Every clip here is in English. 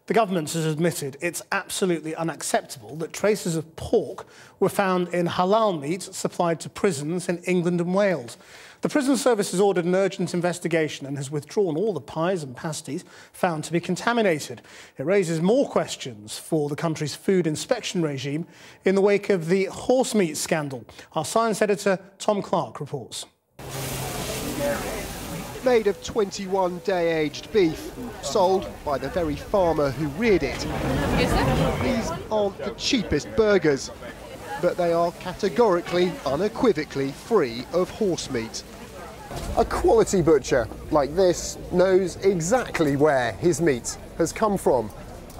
The government has admitted it's absolutely unacceptable that traces of pork were found in halal meat supplied to prisons in England and Wales. The prison service has ordered an urgent investigation and has withdrawn all the pies and pasties found to be contaminated. It raises more questions for the country's food inspection regime in the wake of the horse meat scandal. Our science editor, Tom Clarke, reports. Made of 21-day-aged beef, sold by the very farmer who reared it. These aren't the cheapest burgers, but they are categorically, unequivocally free of horse meat. A quality butcher like this knows exactly where his meat has come from,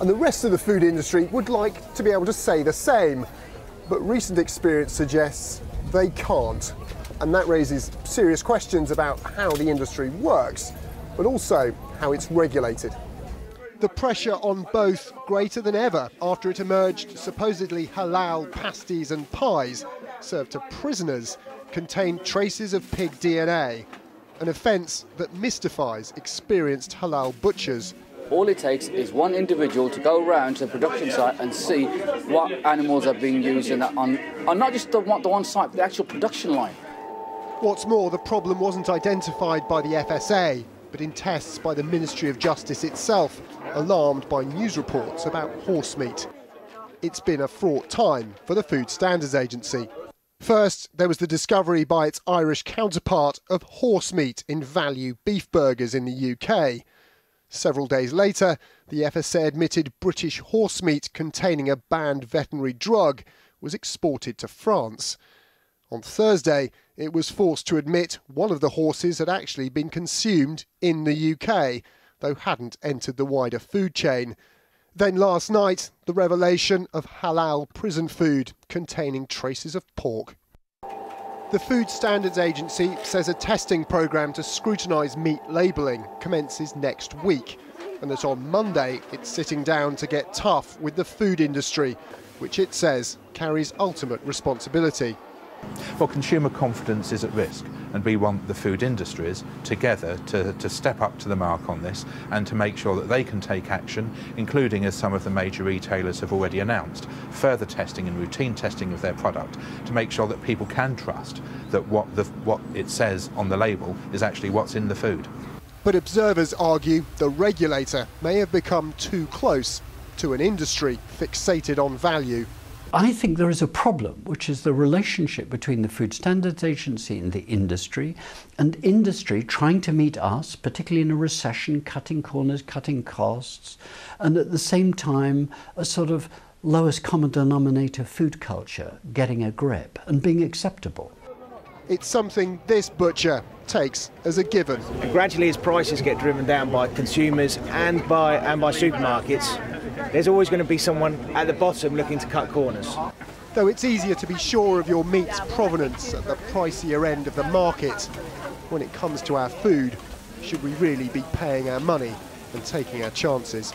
and the rest of the food industry would like to be able to say the same. But recent experience suggests they can't. And that raises serious questions about how the industry works, but also how it's regulated. The pressure on both greater than ever after it emerged supposedly halal pasties and pies served to prisoners contain traces of pig DNA, an offence that mystifies experienced halal butchers. All it takes is one individual to go around to the production site and see what animals are being used on not just the one site, but the actual production line. What's more, the problem wasn't identified by the FSA, but in tests by the Ministry of Justice itself, alarmed by news reports about horse meat. It's been a fraught time for the Food Standards Agency. First, there was the discovery by its Irish counterpart of horse meat in value beef burgers in the UK. Several days later, the FSA admitted British horse meat containing a banned veterinary drug was exported to France. On Thursday, it was forced to admit one of the horses had actually been consumed in the UK, though hadn't entered the wider food chain. Then last night, the revelation of halal prison food containing traces of pork. The Food Standards Agency says a testing programme to scrutinise meat labelling commences next week, and that on Monday it's sitting down to get tough with the food industry, which it says carries ultimate responsibility. Well, consumer confidence is at risk, and we want the food industries together to step up to the mark on this and to make sure that they can take action, including, as some of the major retailers have already announced, further testing and routine testing of their product to make sure that people can trust that what it says on the label is actually what's in the food. But observers argue the regulator may have become too close to an industry fixated on value. I think there is a problem, which is the relationship between the Food Standards Agency and the industry trying to meet us, particularly in a recession, cutting corners, cutting costs, and at the same time a sort of lowest common denominator food culture getting a grip and being acceptable. It's something this butcher takes as a given. And gradually, as prices get driven down by consumers and by supermarkets, there's always going to be someone at the bottom looking to cut corners. Though it's easier to be sure of your meat's provenance at the pricier end of the market, when it comes to our food, should we really be paying our money and taking our chances?